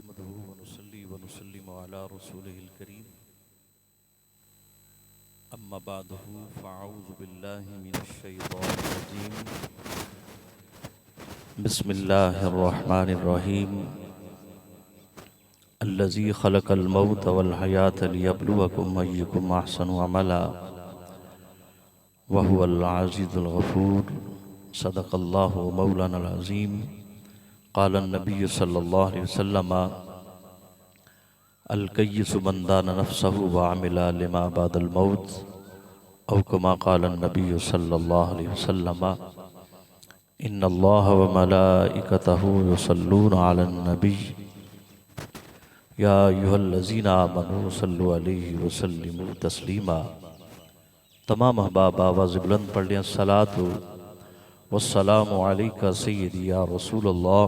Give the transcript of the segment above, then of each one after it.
नहमदुहु व नुसल्ली व नुसल्लिमु अला रसूलिहिल करीम अम्मा बादहु फ़अऊज़ु बिल्लाहि मिनश शैतानिर रजीम बिस्मिल्लाहिर रहमानिर रहीम अल्लज़ी खलक़ल मौत वल हयात लियब्लुवकुम अय्युकुम अहसनु अमला व हुवल अज़ीज़ुल गफ़ूर सदक़ल्लाहु मौलानाल अज़ीम क़ाल नबी सल्लल्लाहु अलैहि वसल्लम अल-कय्यिसु मन दाना नफ्सहु व अमिला लिमा बादल मौत औ कमा क़ाल नबी सल्लल्लाहु अलैहि वसल्लम इन्नल्लाह व मलाइकतहु युसल्लूना अलन नबी या अय्युहल्लज़ीना आमनू सल्लु अलैहि व सल्लिमू तस्लीमा। तमाम अहबाब आवाज़ बुलंद पढ़ लें अस्सलातु वस्सलामु अलैका सय्यदी या रसूलल्लाह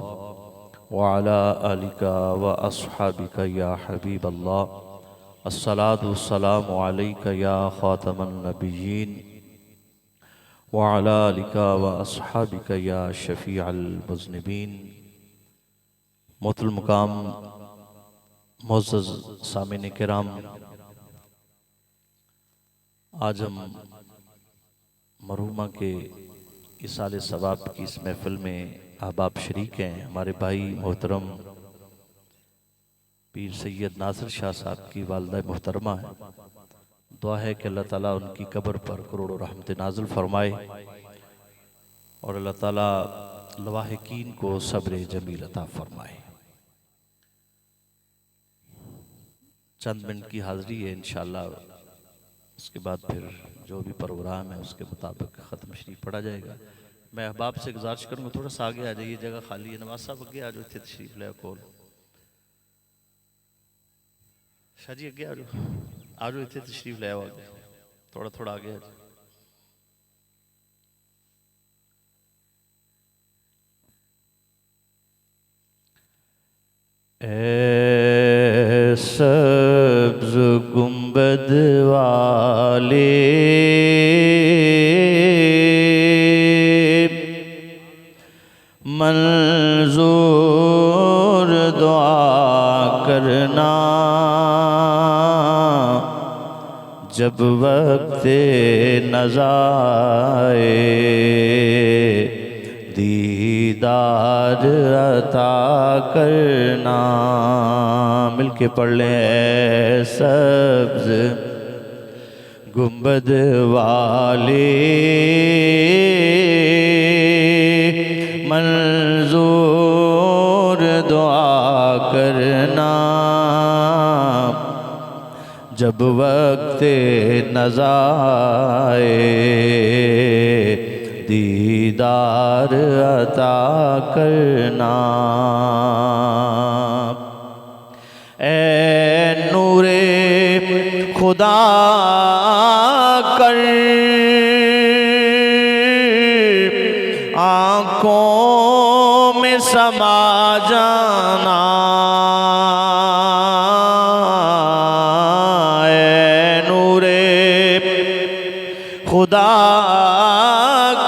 व अला आलिका व अस्हाबिका या हबीबल्लाह अस्सलातु वस्सलामु अलैका या खातमन नबिय्यीन व अला आलिका व अस्हाबिका या शफ़ीअल मुज़निबीन। मोहतरम मुकाम मुअज़्ज़ज़ सामिन किराम, आज हम मरहुमा के इसाले सवाब की इस महफ़िल में अहबाब शरीक हैं। हमारे भाई मोहतरम पीर सैयद नासिर शाह साहब की वालिदा मोहतरमा है। दुआ है कि अल्लाह ताला उनकी कब्र पर करोड़ों रहमत नाज़िल फरमाए और अल्लाह ताला लवाहिकीन को सब्र जमील अता फरमाए। चंद मिनट की हाज़िरी है, इंशाअल्लाह उसके बाद फिर जो भी प्रोग्राम है उसके मुताबिक ख़त्म शरीफ पढ़ा जाएगा। मैं अहबाब से गुजारिश करूँगा थोड़ा सा आगे आ जाइए, जगह खाली है। नवाज साहब अगे आ जाओ, इतने तशरीफ ले कोल शाह जी अगे आ जाओ, इतने तशरीफ ले आओ आगे, थोड़ा थोड़ा आगे आ जाओ। ऐ सब्ज़ गुंबद वाले मंजूर दुआ करना, जब वक्त नज़ाए दीदार अता करना। मिलके पढ़ लें। सब्ज़ गुंबद वाले मंजूर दुआ करना, जब वक्त नज़ाए दीदार अता करना। ऐ नूरे खुदा कर आँखों में समा जाना, ऐ नूरे खुदा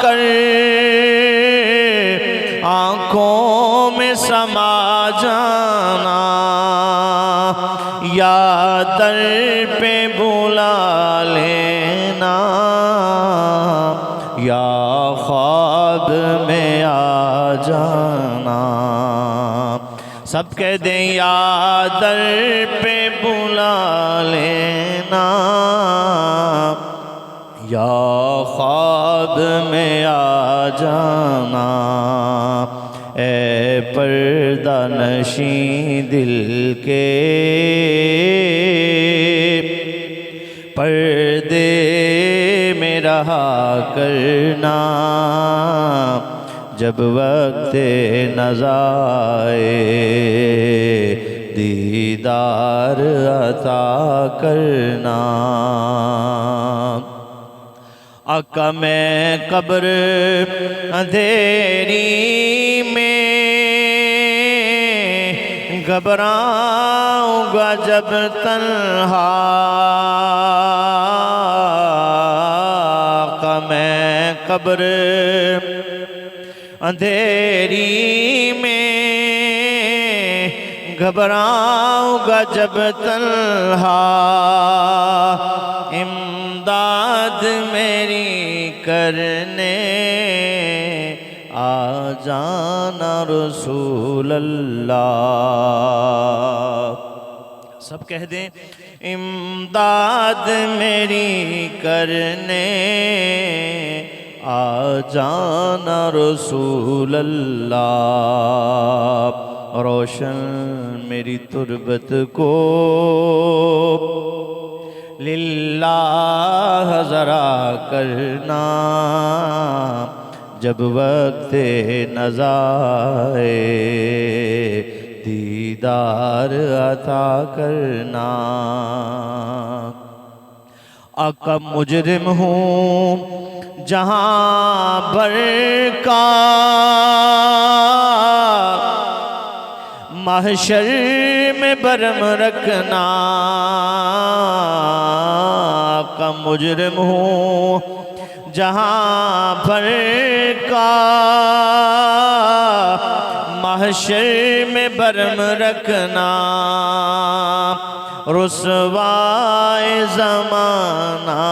कर आँखों में समा जाना, या दर पे बुला लेना, या ख्वाब में आ जाना। सब कह दें या दर पे बुला लेना, या ख्वाब में आ जाना। ऐ पर्दा नशी दिल के पर्दे में रहा करना, जब वक्त नज़ाए दीदार अता करना। आका मैं कब्र अंधेरी में घबराऊंगा जब तन्हा, आका मैं कब्र अंधेरी में घबराऊंगा जब तन्हा, इमदाद मेरी करने आ जाना रसूल अल्लाह। सब कह दें, इमदाद मेरी करने आ जाना रसूल अल्लाह। रोशन मेरी तुरबत को लिल्लाह ज़रा करना, जब वक्त नज़ाए दीदार अता करना। आका मुजरिम हूँ जहाँ भर का, महशर में बरम रखना। आका मुजरिम हूँ जहाँ भर का, महशर में बरम रखना। रुसवाए ज़माना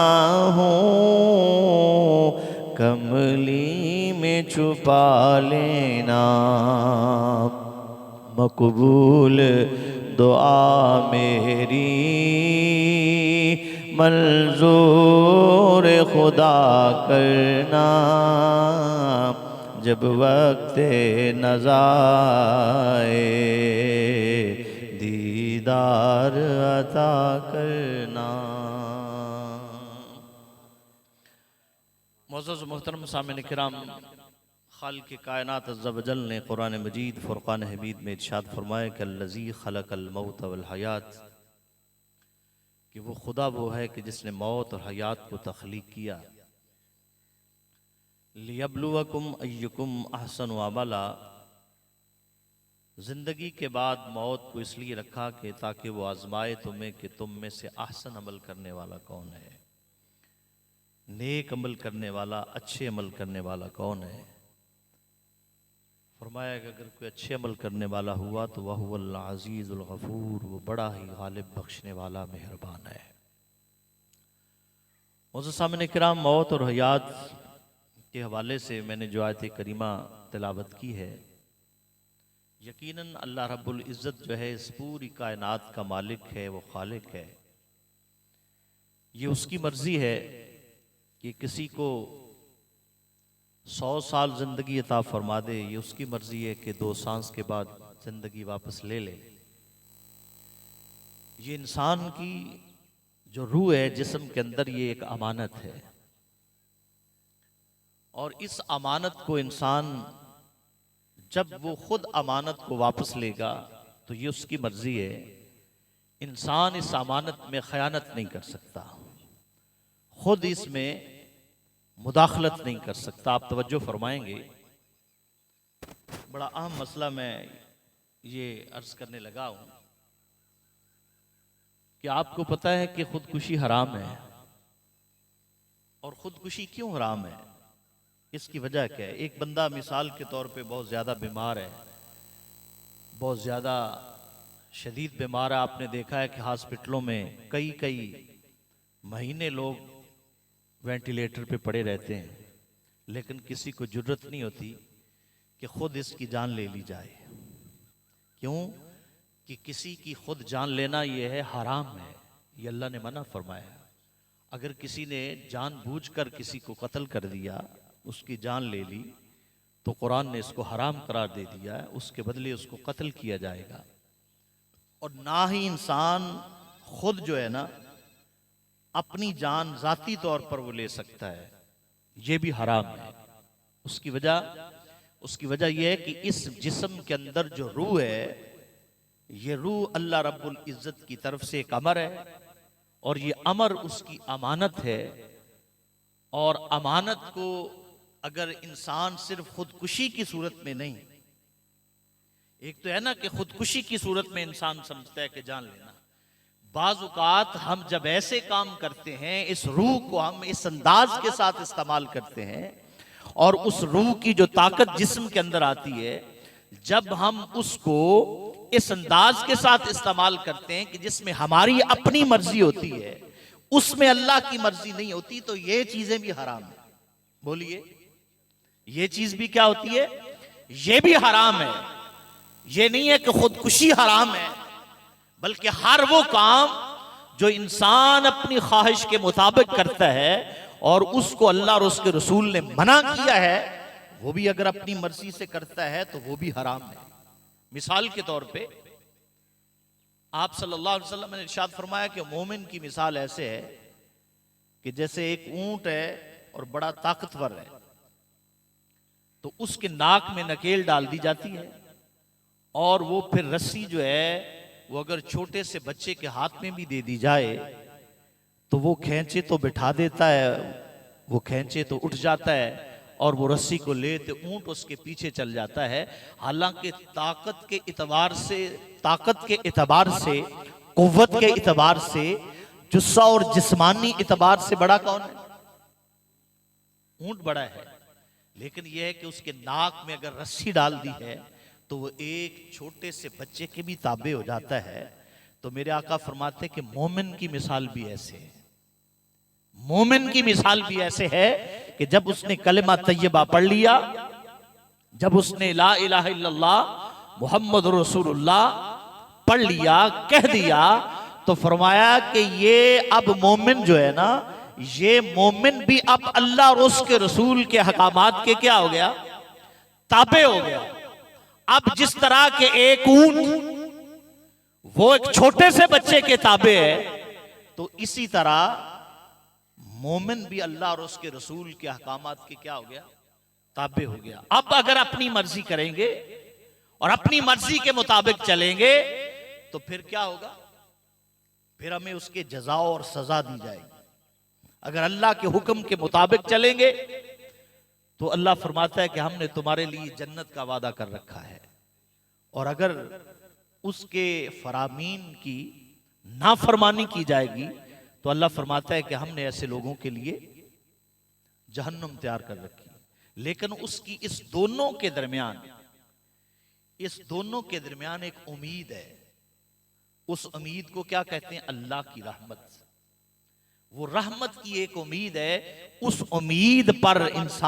हूँ, कमली में छुपा लेना। मकबूल दुआ मेरी मंजूर खुदा करना, जब वक्त नज़ाए दीदार अता करना। मुअज़्ज़ज़ मोहतरम सामिन किराम, खालिक़ कायनात अज़्ज़ा व जल ने कुरान मजीद फुरक़ान हमीद में इरशाद फरमाया कि अल्लज़ी खलक़ल मौत वल हयात, कि वो खुदा वो है कि जिसने मौत और हयात को तख्लीक किया। लियब्लुवकुम अय्युकुम अहसनु अमला, ज़िंदगी के बाद मौत को इसलिए रखा कि ताकि वो आजमाए तुम्हें कि तुम में से अहसन अमल करने वाला कौन है, नेक अमल करने वाला, अच्छे अमल करने वाला कौन है। फरमाया कि अगर कोई अच्छे अमल करने वाला हुआ तो वह हुवल अज़ीज़ुल गफ़ूर, वो बड़ा ही गालिब बख्शने वाला मेहरबान है। मुअज़्ज़ज़ सामिन किराम, मौत और हयात के हवाले से मैंने जो आयत करीमा तिलावत की है, यकीनन अल्लाह रब्बुल इज़्ज़त जो है इस पूरी कायनात का मालिक है, वो खालिक है। ये उसकी मर्ज़ी है कि किसी को 100 साल ज़िंदगी अता फरमा दे, ये उसकी मर्ज़ी है कि 2 सांस के बाद ज़िंदगी वापस ले ले। ये इंसान की जो रूह है जिस्म के अंदर, ये एक अमानत है, और इस अमानत को इंसान जब वो खुद अमानत को वापस लेगा तो ये उसकी मर्ज़ी है। इंसान इस अमानत में ख़यानत नहीं कर सकता, खुद इसमें मुदाखलत नहीं कर सकता। आप तवज्जो फरमाएंगे, बड़ा अहम मसला मैं ये अर्ज करने लगा हूं कि आपको पता है कि खुदकुशी हराम है। और खुदकुशी क्यों हराम है, इसकी वजह क्या है। एक बंदा मिसाल के तौर पे बहुत ज़्यादा बीमार है, बहुत ज़्यादा शदीद बीमार है। आपने देखा है कि हॉस्पिटलों में कई कई महीने लोग वेंटिलेटर पे पड़े रहते हैं, लेकिन किसी को जुर्रत नहीं होती कि खुद इसकी जान ले ली जाए। क्यों? कि किसी की खुद जान लेना ये है हराम है, ये अल्लाह ने मना फरमाया। अगर किसी ने जानबूझकर किसी को कत्ल कर दिया, उसकी जान ले ली, तो कुरान ने इसको हराम करार दे दिया है, उसके बदले उसको कत्ल किया जाएगा। और ना ही इंसान खुद जो है ना अपनी जान जाती तौर पर वो ले सकता है, ये भी हराम है। उसकी वजह यह है कि इस जिस्म के अंदर जो रूह है, ये रूह अल्लाह रब्बुल इज़्ज़त की तरफ से एक अमर है, और ये अमर उसकी अमानत है। और अमानत को अगर इंसान सिर्फ खुदकुशी की सूरत में नहीं, एक तो है ना कि खुदकुशी की सूरत में इंसान समझता है कि जान लेना, बाज़ औक़ात हम जब ऐसे काम करते हैं, इस रूह को हम इस अंदाज के साथ इस्तेमाल करते हैं, और उस रूह की जो ताकत जिस्म के अंदर आती है, जब हम उसको इस अंदाज के साथ इस्तेमाल करते हैं कि जिसमें हमारी अपनी मर्जी होती है, उसमें अल्लाह की मर्जी नहीं होती, तो ये चीजें भी हराम है। बोलिए, ये चीज भी क्या होती है? ये भी हराम है। ये नहीं है कि खुदकुशी हराम है, बल्कि हर वो काम जो इंसान अपनी ख्वाहिश के मुताबिक करता है और उसको अल्लाह और उसके रसूल ने मना किया है, वो भी अगर अपनी मर्जी से करता है तो वो भी हराम है। मिसाल के तौर पे आप सल्लल्लाहु अलैहि वसल्लम ने इरशाद फरमाया कि मोमिन की मिसाल ऐसे है कि जैसे एक ऊंट है और बड़ा ताकतवर है, तो उसके नाक में नकेल डाल दी जाती है और वो फिर रस्सी जो है वो अगर छोटे से बच्चे के हाथ में भी दे दी जाए तो वो खींचे तो बिठा देता है, वो खींचे तो उठ जाता है और वो रस्सी को लेते ऊंट उसके पीछे चल जाता है। हालांकि ताकत के इतबार से, कुव्वत के इतबार से, जुस्सा और जिस्मानी इतबार से बड़ा कौन है? ऊंट बड़ा है। लेकिन यह है कि उसके नाक में अगर रस्सी डाल दी है तो वो एक छोटे से बच्चे के भी ताबे हो जाता है। तो मेरे आका फरमाते कि मोमिन की मिसाल भी ऐसे है, मोमिन की मिसाल भी ऐसे है कि जब उसने कलिमा तैयबा पढ़ लिया, जब उसने ला इलाहा इल्लल्लाह मुहम्मद रसूलुल्लाह पढ़ लिया, कह दिया, तो फरमाया कि ये अब मोमिन जो है ना, ये मोमिन भी अब अल्लाह और उसके रसूल के हकामात के क्या हो गया? ताबे हो गया। अब जिस तरह के एक ऊंट वो एक छोटे से बच्चे के ताबे है, तो इसी तरह मोमिन भी अल्लाह और उसके रसूल के अहकामात के क्या हो गया? ताबे हो गया। अब अगर अपनी मर्जी करेंगे और अपनी मर्जी के मुताबिक चलेंगे तो फिर क्या होगा? फिर हमें उसके जजा और सजा दी जाएगी। अगर अल्लाह के हुक्म के मुताबिक चलेंगे तो अल्लाह फरमाता है कि हमने तुम्हारे लिए जन्नत का वादा कर रखा है, और अगर उसके फरामीन की नाफरमानी की जाएगी तो अल्लाह फरमाता है कि हमने ऐसे लोगों के लिए जहन्नुम तैयार कर रखी है। लेकिन उसकी इस दोनों के दरमियान एक उम्मीद है। उस उम्मीद को क्या कहते हैं? अल्लाह की रहमत। वो रहमत की एक उम्मीद है। उस उम्मीद पर इंसान